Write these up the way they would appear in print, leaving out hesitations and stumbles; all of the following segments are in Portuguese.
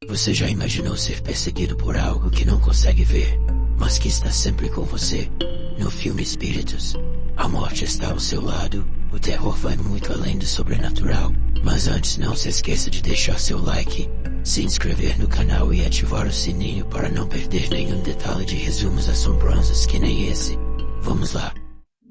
Você já imaginou ser perseguido por algo que não consegue ver, mas que está sempre com você? No filme Espíritos, a morte está ao seu lado, o terror vai muito além do sobrenatural. Mas antes, não se esqueça de deixar seu like, se inscrever no canal e ativar o sininho para não perder nenhum detalhe de resumos assombrosos que nem esse. Vamos lá.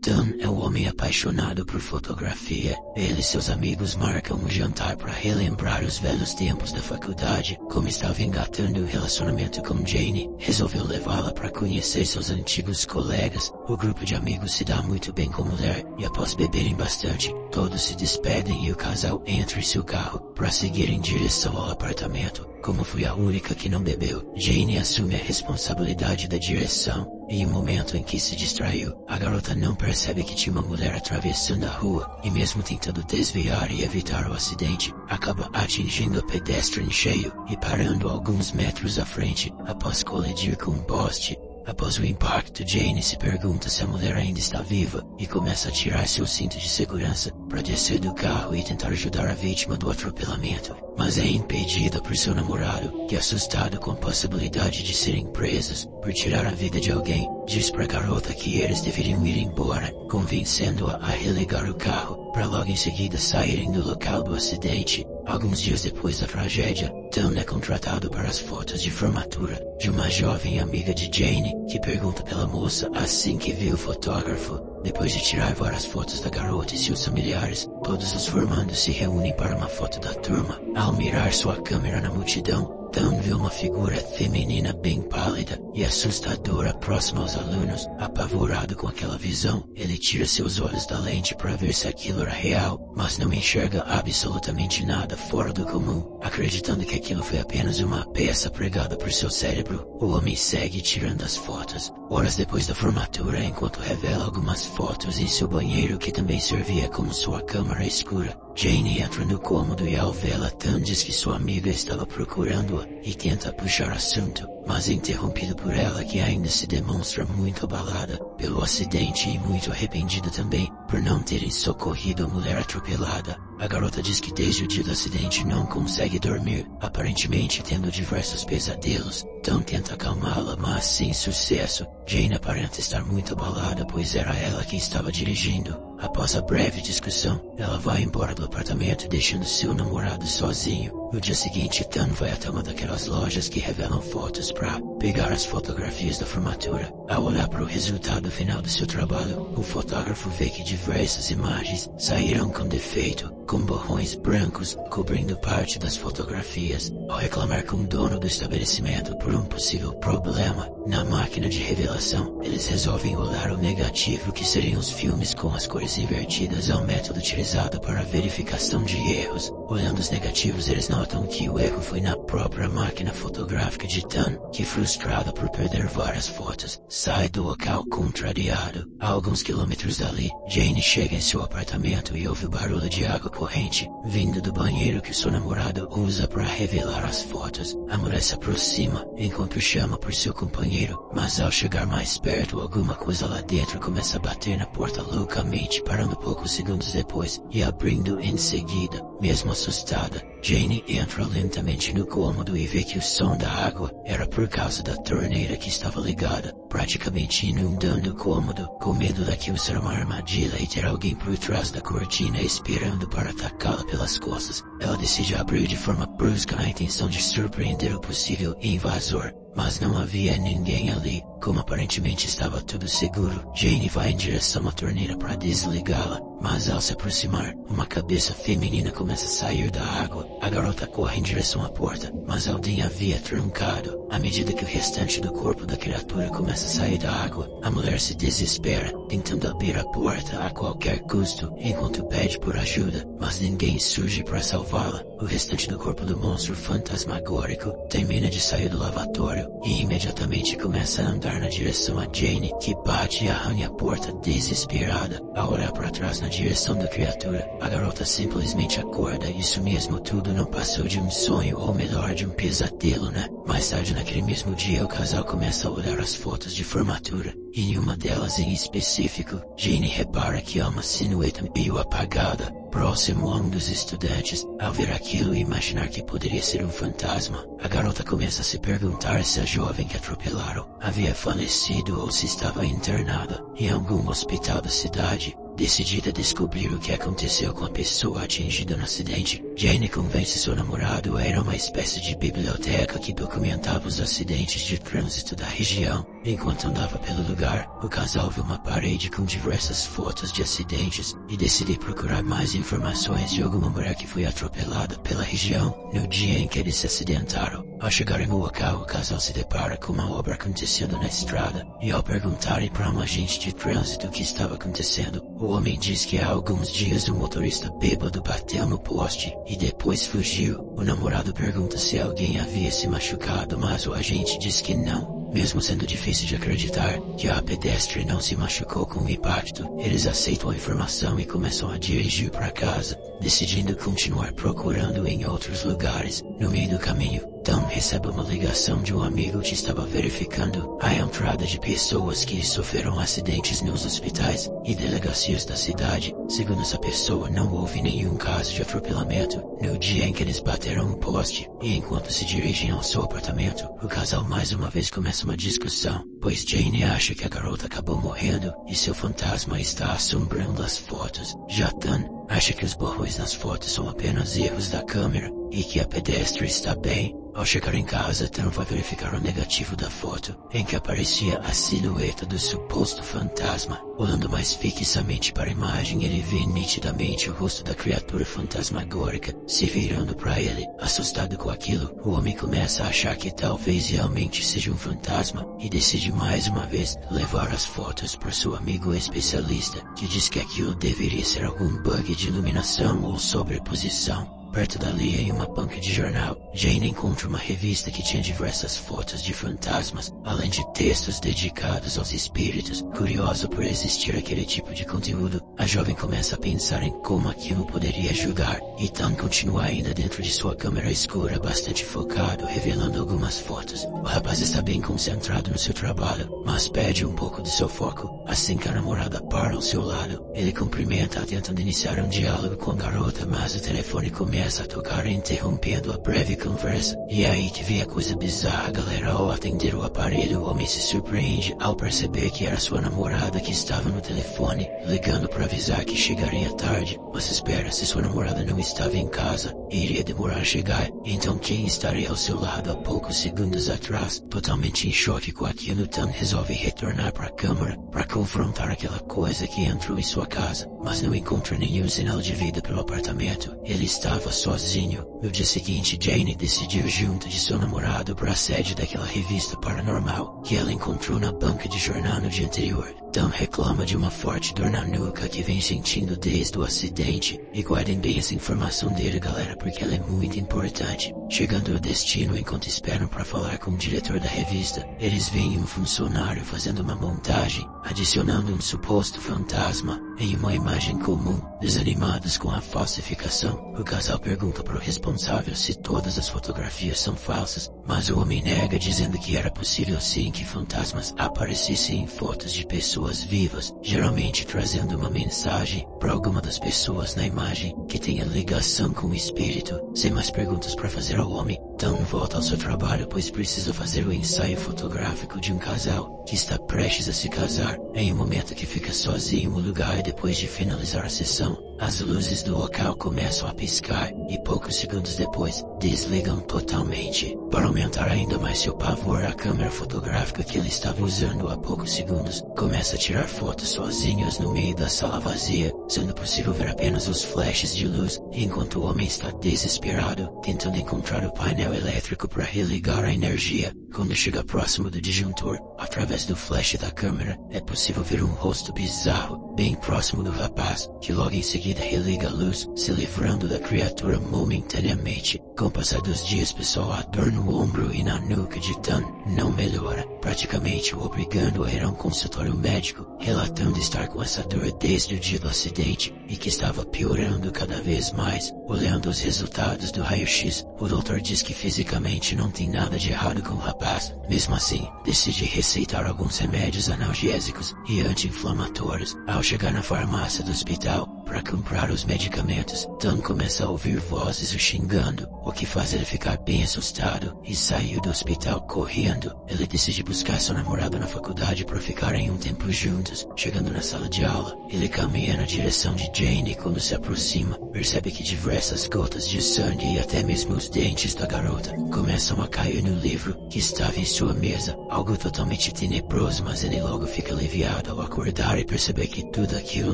Dan é um homem apaixonado por fotografia. Ele e seus amigos marcam um jantar para relembrar os velhos tempos da faculdade. Como estava engatando o relacionamento com Jane, resolveu levá-la para conhecer seus antigos colegas. O grupo de amigos se dá muito bem com a mulher, e após beberem bastante, todos se despedem e o casal entra em seu carro para seguir em direção ao apartamento. Como fui a única que não bebeu, Jane assume a responsabilidade da direção. Em um momento em que se distraiu, a garota não percebe que tinha uma mulher atravessando a rua, e mesmo tentando desviar e evitar o acidente, acaba atingindo o pedestre em cheio e parando alguns metros à frente, após colidir com um poste. Após o impacto, Jane se pergunta se a mulher ainda está viva e começa a tirar seu cinto de segurança para descer do carro e tentar ajudar a vítima do atropelamento. Mas é impedida por seu namorado, que, assustado com a possibilidade de serem presos por tirar a vida de alguém, diz para a garota que eles deveriam ir embora, convencendo-a a religar o carro para logo em seguida saírem do local do acidente. Alguns dias depois da tragédia, Dan é contratado para as fotos de formatura de uma jovem amiga de Jane, que pergunta pela moça assim que vê o fotógrafo. Depois de tirar várias fotos da garota e seus familiares, todos os formandos se reúnem para uma foto da turma. Ao mirar sua câmera na multidão, Dan vê uma figura feminina bem pálida e assustadora próxima aos alunos. Apavorado com aquela visão, ele tira seus olhos da lente para ver se aquilo era real, mas não enxerga absolutamente nada fora do comum. Acreditando que aquilo foi apenas uma peça pregada por seu cérebro, o homem segue tirando as fotos. Horas depois da formatura, enquanto revela algumas fotos em seu banheiro que também servia como sua câmara escura, Jane entra no cômodo e ao vê-la, Dan diz que sua amiga estava procurando-a e tenta puxar assunto, mas é interrompido por ela, que ainda se demonstra muito abalada pelo acidente e muito arrependida também por não terem socorrido a mulher atropelada. A garota diz que desde o dia do acidente não consegue dormir, aparentemente tendo diversos pesadelos. Dan tenta acalmá-la, mas sem sucesso. Jane aparenta estar muito abalada, pois era ela quem estava dirigindo. Após a breve discussão, ela vai embora do apartamento, deixando seu namorado sozinho. No dia seguinte, Dan vai até uma daquelas lojas que revelam fotos para pegar as fotografias da formatura. Ao olhar para o resultado final do seu trabalho, o fotógrafo vê que diversas imagens saíram com defeito, com borrões brancos cobrindo parte das fotografias. Ao reclamar com o dono do estabelecimento por um possível problema na máquina de revelação, eles resolvem rolar o negativo, que seriam os filmes com as cores invertidas ao método utilizado para a verificação de erros. Olhando os negativos, eles notam que o erro foi na própria máquina fotográfica de Dan, que, frustrada por perder várias fotos, sai do local contrariado. A alguns quilômetros dali, Jane chega em seu apartamento e ouve o barulho de água corrente vindo do banheiro que seu namorado usa para revelar as fotos. A mulher se aproxima enquanto chama por seu companheiro, mas ao chegar mais perto, alguma coisa lá dentro começa a bater na porta loucamente, parando poucos segundos depois e abrindo em seguida. Mesmo assustada, Jane entra lentamente no cômodo e vê que o som da água era por causa da torneira que estava ligada, praticamente inundando o cômodo. Com medo daquilo ser uma armadilha e ter alguém por trás da cortina esperando para atacá-la pelas costas, ela decide abrir de forma brusca na intenção de surpreender o possível invasor. Mas não havia ninguém ali. Como aparentemente estava tudo seguro, Jane vai em direção à torneira para desligá-la, mas ao se aproximar, uma cabeça feminina começa a sair da água. A garota corre em direção à porta, mas alguém havia trancado. À medida que o restante do corpo da criatura começa a sair da água, a mulher se desespera, tentando abrir a porta a qualquer custo, enquanto pede por ajuda, mas ninguém surge para salvá-la. O restante do corpo do monstro fantasmagórico termina de sair do lavatório e imediatamente começa a andar na direção a Jane, que bate e arranha a porta desesperada. Ao olhar para trás na direção da criatura. A garota simplesmente acorda. Isso mesmo, tudo não passou de um sonho, ou melhor, de um pesadelo, né? Mais tarde naquele mesmo dia, o casal começa a olhar as fotos de formatura. E em uma delas em específico, Jane repara que há uma silhueta meio apagada, próximo a um dos estudantes. Ao ver aquilo e imaginar que poderia ser um fantasma, a garota começa a se perguntar se a jovem que atropelaram havia falecido ou se estava internada em algum hospital da cidade. Decidida a descobrir o que aconteceu com a pessoa atingida no acidente, Jane convence seu namorado a ir a uma espécie de biblioteca que documentava os acidentes de trânsito da região. Enquanto andava pelo lugar, o casal viu uma parede com diversas fotos de acidentes e decide procurar mais informações de alguma mulher que foi atropelada pela região no dia em que eles se acidentaram. Ao chegarem no local, o casal se depara com uma obra acontecendo na estrada, e ao perguntarem para um agente de trânsito o que estava acontecendo, o homem diz que há alguns dias um motorista bêbado bateu no poste e depois fugiu. O namorado pergunta se alguém havia se machucado, mas o agente diz que não. Mesmo sendo difícil de acreditar que a pedestre não se machucou com o impacto, eles aceitam a informação e começam a dirigir para casa, decidindo continuar procurando em outros lugares. No meio do caminho, Tom recebe uma ligação de um amigo que estava verificando a entrada de pessoas que sofreram acidentes nos hospitais e delegacias da cidade. Segundo essa pessoa, não houve nenhum caso de atropelamento no dia em que eles bateram o poste, e enquanto se dirigem ao seu apartamento, o casal mais uma vez começa uma discussão, pois Jane acha que a garota acabou morrendo e seu fantasma está assombrando as fotos. Já Tom acha que os borrões nas fotos são apenas erros da câmera e que a pedestre está bem. Ao chegar em casa, Tom vai verificar o negativo da foto, em que aparecia a silhueta do suposto fantasma. Olhando mais fixamente para a imagem, ele vê nitidamente o rosto da criatura fantasmagórica se virando para ele. Assustado com aquilo, o homem começa a achar que talvez realmente seja um fantasma e decide mais uma vez levar as fotos para seu amigo especialista, que diz que aquilo deveria ser algum bug de iluminação ou sobreposição. Perto dali, em uma banca de jornal, Jane encontra uma revista que tinha diversas fotos de fantasmas, além de textos dedicados aos espíritos. Curiosa por existir aquele tipo de conteúdo, a jovem começa a pensar em como aquilo poderia ajudar, e Tom continua ainda dentro de sua câmera escura, bastante focado, revelando algumas fotos. O rapaz está bem concentrado no seu trabalho, mas perde um pouco de seu foco. Assim que a namorada para ao seu lado, ele cumprimenta-a tentando iniciar um diálogo com a garota, mas o telefone começa a tocar, interrompendo a breve conversa. E é aí que vem a coisa bizarra, galera. Ao atender o aparelho, o homem se surpreende ao perceber que era sua namorada que estava no telefone, ligando para avisar que chegaria tarde. Mas espera, se sua namorada não estava em casa, iria demorar a chegar, então quem estaria ao seu lado há poucos segundos atrás? Totalmente em choque com aquilo, Tom resolve retornar para a câmara para confrontar aquela coisa que entrou em sua casa, mas não encontra nenhum sinal de vida pelo apartamento. Ele estava sozinho. No dia seguinte, Jane decidiu ir junto de seu namorado para a sede daquela revista paranormal que ela encontrou na banca de jornal no dia anterior. Tom reclama de uma forte dor na nuca que vem sentindo desde o acidente. E guardem bem essa informação dele, galera, porque ela é muito importante. Chegando ao destino, enquanto esperam para falar com o diretor da revista, eles veem um funcionário fazendo uma montagem, adicionando um suposto fantasma em uma imagem comum. Desanimados com a falsificação, o casal pergunta para o responsável se todas as fotografias são falsas, mas o homem nega, dizendo que era possível sim que fantasmas aparecessem em fotos de pessoas vivas, geralmente trazendo uma mensagem para alguma das pessoas na imagem que tenha ligação com o espírito. Sem mais perguntas para fazer ao homem, Tom volta ao seu trabalho, pois precisa fazer o ensaio fotográfico de um casal que está prestes a se casar. Em um momento que fica sozinho no lugar e depois de finalizar a sessão, as luzes do local começam a piscar e poucos segundos depois desligam totalmente. Para aumentar ainda mais seu pavor, a câmera fotográfica que ele estava usando há poucos segundos começa a tirar fotos sozinhas no meio da sala vazia, sendo possível ver apenas os flashes de luz, enquanto o homem está desesperado, tentando encontrar o painel elétrico para religar a energia. Quando chega próximo do disjuntor, através do flash da câmera, é possível ver um rosto bizarro, bem próximo do rapaz, que logo em seguida religa a luz, se livrando da criatura momentaneamente. Com o passar dos dias, pessoal, a dor no ombro e na nuca de Tan não melhora, praticamente o obrigando a ir a um consultório médico, relatando estar com essa dor desde o dia do acidente e que estava piorando cada vez mais. Olhando os resultados do raio-x, o doutor diz que fisicamente não tem nada de errado com o rapaz. Mesmo assim, decide receitar alguns remédios analgésicos e anti-inflamatórios. Ao chegar na farmácia do hospital para comprar os medicamentos, Tan começa a ouvir vozes o xingando, o que faz ele ficar bem assustado e saiu do hospital correndo. Ele decide buscar sua namorada na faculdade para ficarem um tempo juntos. Chegando na sala de aula, ele caminha na direção de Jane e quando se aproxima, percebe que diversas gotas de sangue e até mesmo os dentes da garota começam a cair no livro que estava em sua mesa. Algo totalmente tenebroso, mas ele logo fica aliviado ao acordar e perceber que tudo aquilo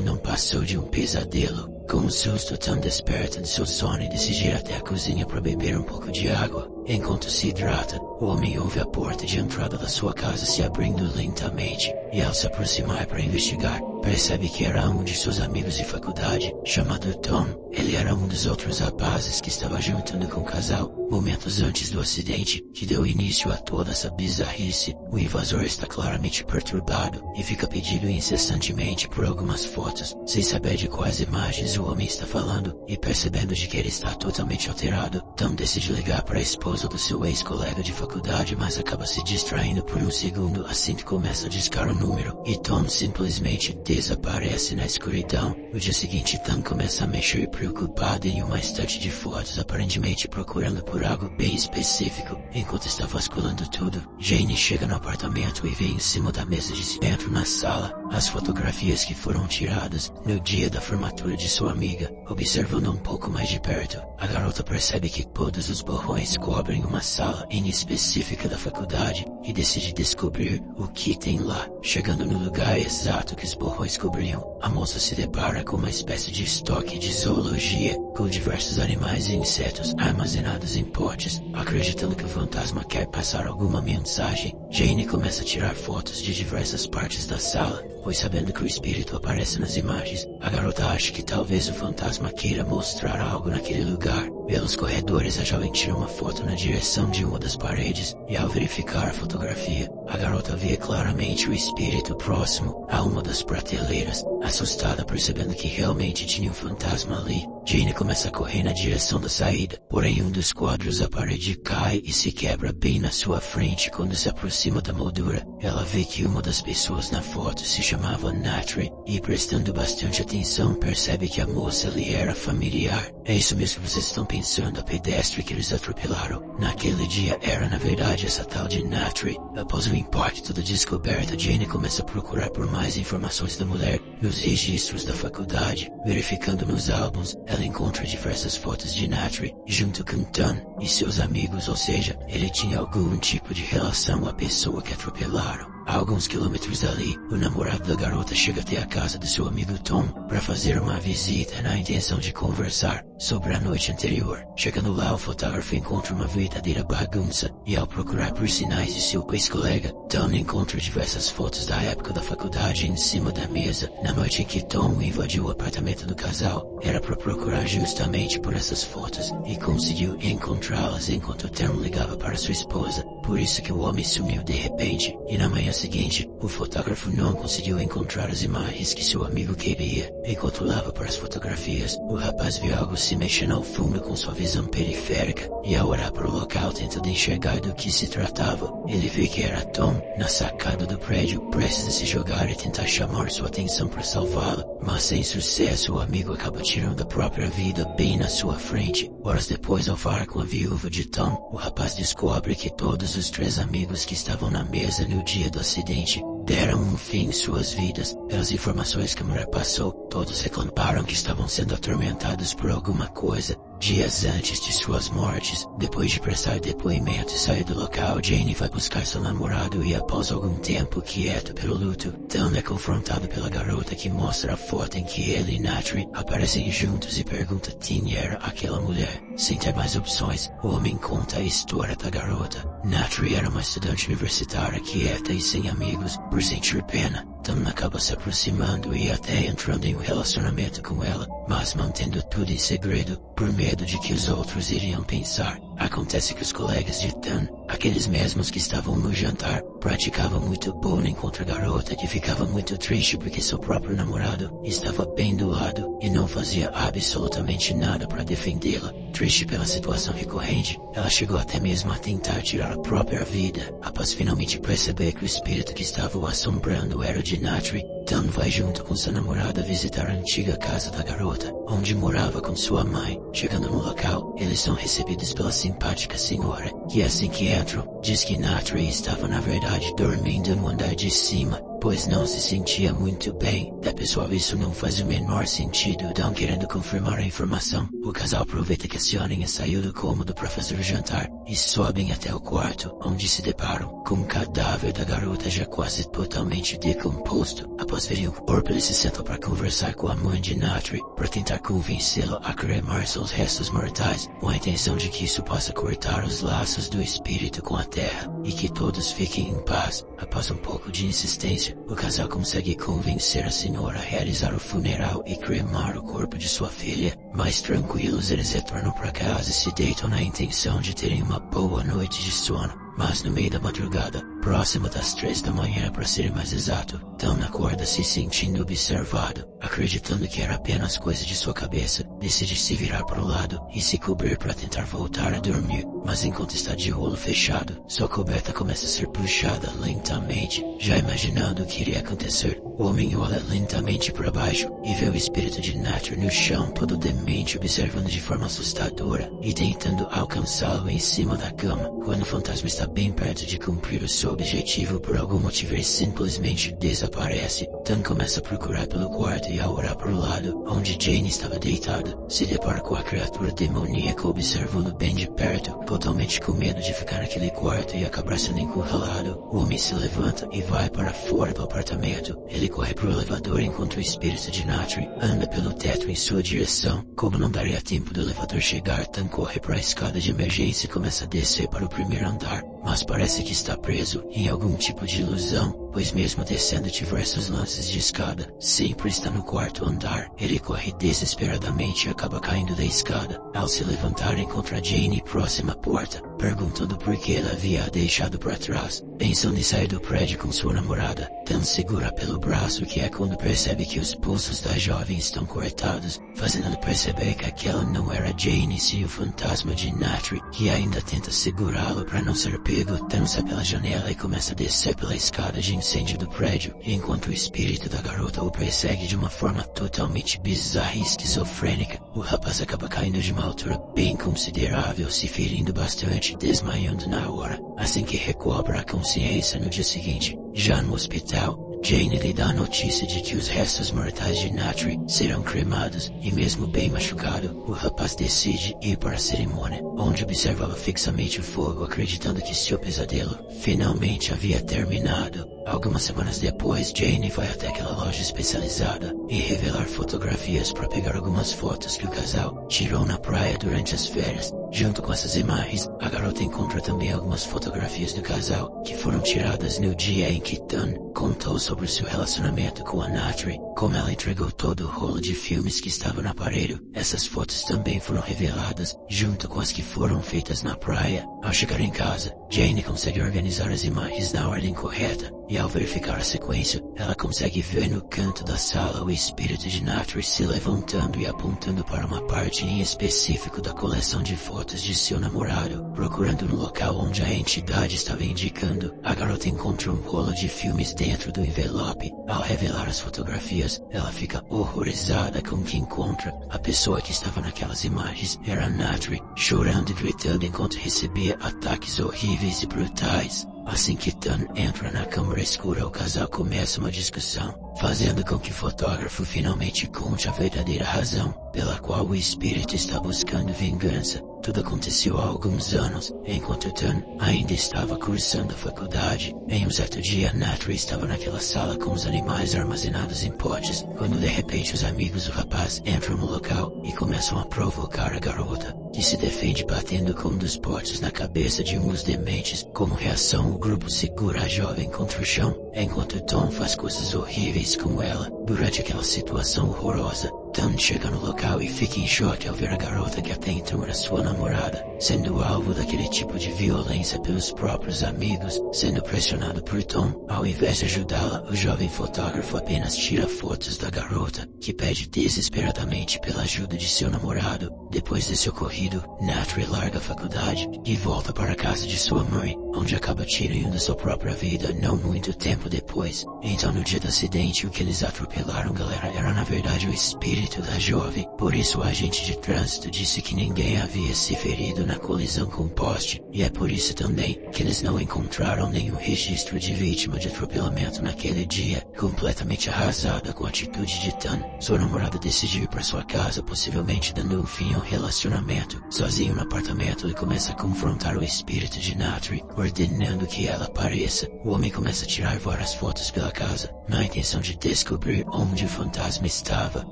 não passou de um pesadelo. Com um susto, Tan desperta de seu sono e decide ir até a cozinha para beber um pouco de água. Enquanto se hidrata, o homem ouve a porta de entrada da sua casa se abrindo lentamente, e ao se aproximar para investigar, percebe que era um de seus amigos de faculdade, chamado Tom. Ele era um dos outros rapazes que estava jantando com o casal, momentos antes do acidente, que deu início a toda essa bizarrice. O invasor está claramente perturbado, e fica pedindo incessantemente por algumas fotos. Sem saber de quais imagens o homem está falando, e percebendo de que ele está totalmente alterado, Tom decide ligar para a esposa do seu ex-colega de faculdade, mas acaba se distraindo por um segundo assim que começa a discar o número, e Tom simplesmente desaparece na escuridão. No dia seguinte, Tom começa a mexer preocupado em uma estante de fotos, aparentemente procurando por algo bem específico. Enquanto está vasculhando tudo, Jane chega no apartamento e vê em cima da mesa de centro na sala as fotografias que foram tiradas no dia da formatura de sua amiga. Observando um pouco mais de perto, a garota percebe que todos os borrões cobrem uma sala em específica da faculdade e decide descobrir o que tem lá. Chegando no lugar exato que os borrões cobriam, a moça se depara com uma espécie de estoque de zoologia, com diversos animais e insetos armazenados em potes. Acreditando que o fantasma quer passar alguma mensagem, Jane começa a tirar fotos de diversas partes da sala, pois sabendo que o espírito aparece nas imagens, a garota acha que talvez o fantasma queira mostrar algo naquele lugar. Pelos corredores, a jovem tira uma foto na direção de uma das paredes, e ao verificar a fotografia, a garota vê claramente o espírito próximo a uma das prateleiras. Assustada, percebendo que realmente tinha um fantasma ali, Jane começa a correr na direção da saída, porém um dos quadros da parede cai e se quebra bem na sua frente. Quando se aproxima da moldura, ela vê que uma das pessoas na foto se chamava Natri, e prestando bastante atenção percebe que a moça lhe era familiar. É isso mesmo que vocês estão pensando, a pedestre que eles atropelaram naquele dia era na verdade essa tal de Natri. Após o impacto da descoberta, Jane começa a procurar por mais informações da mulher nos registros da faculdade. Verificando nos álbuns, ela encontra diversas fotos de Natri junto com Tan e seus amigos, ou seja, ele tinha algum tipo de relação à pessoa que atropelaram. A alguns quilômetros dali, o namorado da garota chega até a casa do seu amigo Tom para fazer uma visita na intenção de conversar sobre a noite anterior. Chegando lá, o fotógrafo encontra uma verdadeira bagunça e ao procurar por sinais de seu ex-colega, Tom encontra diversas fotos da época da faculdade em cima da mesa. Na noite em que Tom invadiu o apartamento do casal, era para procurar justamente por essas fotos e conseguiu encontrá-las enquanto Tom ligava para sua esposa. Por isso que o homem sumiu de repente, e na manhã seguinte, o fotógrafo não conseguiu encontrar as imagens que seu amigo queria. Enquanto olhava para as fotografias, o rapaz viu algo se mexendo ao fundo com sua visão periférica, e ao olhar para o local tentando enxergar do que se tratava, ele vê que era Tom na sacada do prédio, prestes a se jogar e tentar chamar sua atenção para salvá-la, mas sem sucesso o amigo acaba tirando a própria vida bem na sua frente. Horas depois, ao falar com a viúva de Tom, o rapaz descobre que todos os 3 amigos que estavam na mesa no dia do acidente deram um fim em suas vidas. Pelas informações que a mulher passou, todos reclamaram que estavam sendo atormentados por alguma coisa dias antes de suas mortes. Depois de prestar depoimento e sair do local, Jane vai buscar seu namorado e após algum tempo quieto pelo luto, Tom é confrontado pela garota que mostra a foto em que ele e Natri aparecem juntos e pergunta quem era aquela mulher. Sem ter mais opções, o homem conta a história da garota. Natri era uma estudante universitária quieta e sem amigos. Por sentir pena, Tan acaba se aproximando e até entrando em um relacionamento com ela, mas mantendo tudo em segredo, por medo de que os outros iriam pensar. Acontece que os colegas de Tan, aqueles mesmos que estavam no jantar, praticavam muito bullying contra a garota, que ficava muito triste porque seu próprio namorado estava bem do lado e não fazia absolutamente nada para defendê-la. Triste pela situação recorrente, ela chegou até mesmo a tentar tirar a própria vida. Após finalmente perceber que o espírito que estava o assombrando era o de Natri, Tan vai junto com sua namorada visitar a antiga casa da garota, onde morava com sua mãe. Chegando no local, eles são recebidos pela simpática senhora, que assim que entram, diz que Natri estava na verdade dormindo no andar de cima, pois não se sentia muito bem. Pessoal, isso não faz o menor sentido. Então, querendo confirmar a informação, o casal aproveita que a senhorinha saiu do cômodo para fazer o jantar e sobem até o quarto, onde se deparam com o cadáver da garota já quase totalmente decomposto. Após verem o corpo, eles se sentam para conversar com a mãe de Natri, para tentar convencê-la a cremar seus restos mortais, com a intenção de que isso possa cortar os laços do espírito com a terra e que todos fiquem em paz. Após um pouco de insistência, o casal consegue convencer a senhora a realizar o funeral e cremar o corpo de sua filha. Mais tranquilos, eles retornam para casa e se deitam na intenção de terem uma boa noite de sono. Mas no meio da madrugada, próximo das 3 da manhã para ser mais exato, Tan acorda se sentindo observado. Acreditando que era apenas coisa de sua cabeça, decide se virar para o lado e se cobrir para tentar voltar a dormir. Mas enquanto está de olho fechado, sua coberta começa a ser puxada lentamente. Já imaginando o que iria acontecer, o homem olha lentamente para baixo e vê o espírito de Natri no chão, todo demente, observando de forma assustadora e tentando alcançá-lo em cima da cama. Quando o fantasma está bem perto de cumprir o seu objetivo, por algum motivo ele simplesmente desaparece. Tan começa a procurar pelo quarto e ao olhar para o lado, onde Jane estava deitada, se depara com a criatura demoníaca observando bem de perto. Totalmente com medo de ficar naquele quarto e acabar sendo encurralado, o homem se levanta e vai para fora do apartamento. Ele corre para o elevador enquanto o espírito de Natri anda pelo teto em sua direção. Como não daria tempo do elevador chegar, Tan corre para a escada de emergência e começa a descer para o primeiro andar, mas parece que está preso em algum tipo de ilusão, pois mesmo descendo diversos lances de escada, sempre está no quarto andar. Ele corre desesperadamente e acaba caindo da escada. Ao se levantar, encontra Jane próxima à porta, perguntando por que ela havia a deixado para trás. Pensando em sair do prédio com sua namorada, Tan segura pelo braço, que é quando percebe que os pulsos da jovem estão cortados, fazendo perceber que aquela não era Jane, sim o fantasma de Natri, que ainda tenta segurá-lo para não ser pego. Tan sai pela janela e começa a descer pela escada de incêndio do prédio, enquanto o espírito da garota o persegue de uma forma totalmente bizarra e esquizofrênica. O rapaz acaba caindo de uma altura bem considerável, se ferindo bastante, desmaiando na hora. Assim que recobra a consciência no dia seguinte, já no hospital, Jane lhe dá a notícia de que os restos mortais de Natri serão cremados, e mesmo bem machucado, o rapaz decide ir para a cerimônia, onde observava fixamente o fogo, acreditando que seu pesadelo finalmente havia terminado. Algumas semanas depois, Jane vai até aquela loja especializada e revelar fotografias para pegar algumas fotos que o casal tirou na praia durante as férias. Junto com essas imagens, a garota encontra também algumas fotografias do casal que foram tiradas no dia em que Tan contou sobre o seu relacionamento com a Natri. Como ela entregou todo o rolo de filmes que estava no aparelho, essas fotos também foram reveladas, junto com as que foram feitas na praia. Ao chegar em casa, Jane consegue organizar as imagens na ordem correta, e ao verificar a sequência, ela consegue ver no canto da sala o espírito de Natri se levantando e apontando para uma parte em específico da coleção de fotos de seu namorado. Procurando no local onde a entidade estava indicando, a garota encontra um rolo de filmes dentro do envelope. Ao revelar as fotografias, ela fica horrorizada com o que encontra. A pessoa que estava naquelas imagens era Natri, chorando e gritando enquanto recebia ataques horríveis e brutais. Assim que Tan entra na câmara escura, o casal começa uma discussão, fazendo com que o fotógrafo finalmente conte a verdadeira razão pela qual o espírito está buscando vingança. Tudo aconteceu há alguns anos, enquanto Tan ainda estava cursando a faculdade. Em um certo dia, Natri estava naquela sala com os animais armazenados em potes, quando de repente os amigos do rapaz entram no local e começam a provocar a garota, que se defende batendo com um dos potes na cabeça de uns dementes. Como reação, o grupo segura a jovem contra o chão, enquanto Tom faz coisas horríveis com ela. Durante aquela situação horrorosa, Tom chega no local e fica em choque ao ver a garota que até então era sua namorada, sendo alvo daquele tipo de violência pelos próprios amigos. Sendo pressionado por Tom, ao invés de ajudá-la, o jovem fotógrafo apenas tira fotos da garota, que pede desesperadamente pela ajuda de seu namorado. Depois desse ocorrido, Natalie larga a faculdade e volta para a casa de sua mãe, onde acaba tirando sua própria vida não muito tempo depois. Então, no dia do acidente, o que eles atropelaram, galera, era na verdade o espírito da jovem. Por isso o agente de trânsito disse que ninguém havia se ferido na colisão com o poste, e é por isso também que eles não encontraram nenhum registro de vítima de atropelamento naquele dia. Completamente arrasada com a atitude de Tan, sua namorada decidiu ir para sua casa, possivelmente dando um fim ao relacionamento. Sozinho no apartamento, ele começa a confrontar o espírito de Natalie, ordenando que ela apareça. O homem começa a tirar várias fotos pela casa, na intenção de descobrir onde o fantasma estava,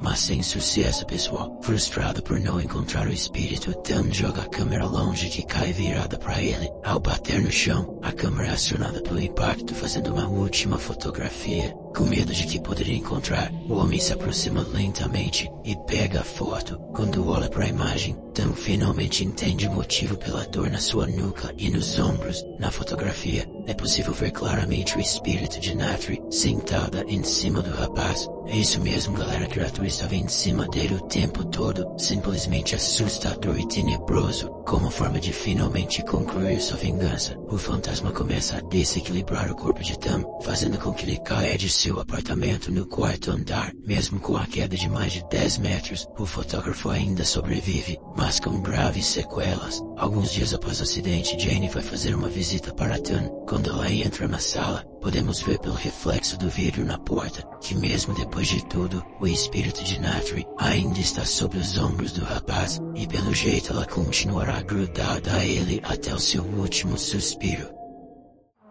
mas sem sucesso, pessoal. Frustrado por não encontrar o espírito, Tan joga a câmera longe, que cai virada para ele. Ao bater no chão, a câmera é acionada pelo impacto, fazendo uma última fotografia. Com medo de que poderia encontrar, o homem se aproxima lentamente e pega a foto. Quando olha para a imagem, Tan finalmente entende o motivo pela dor na sua nuca e nos ombros. Na fotografia, é possível ver claramente o espírito de Natalie sentada em cima do rapaz. É isso mesmo, galera, a criatura estava em cima dele o tempo todo, simplesmente assustador e tenebroso. Como forma de finalmente concluir sua vingança, o fantasma começa a desequilibrar o corpo de Tan, fazendo com que ele caia de seu apartamento no quarto andar. Mesmo com a queda de mais de 10 metros, o fotógrafo ainda sobrevive, mas com graves sequelas. Alguns dias após o acidente, Jane vai fazer uma visita para Tan. Quando ela entra na sala, podemos ver pelo reflexo do vidro na porta, que mesmo depois de tudo, o espírito de Natalie ainda está sobre os ombros do rapaz, e pelo jeito ela continuará grudada a ele até o seu último suspiro.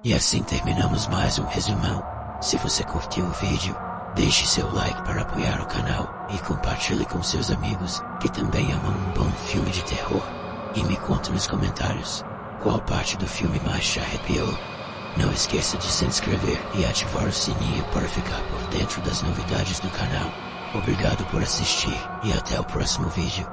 E assim terminamos mais um resumão. Se você curtiu o vídeo, deixe seu like para apoiar o canal e compartilhe com seus amigos que também amam um bom filme de terror. E me conte nos comentários qual parte do filme mais te arrepiou. Não esqueça de se inscrever e ativar o sininho para ficar por dentro das novidades do canal. Obrigado por assistir e até o próximo vídeo.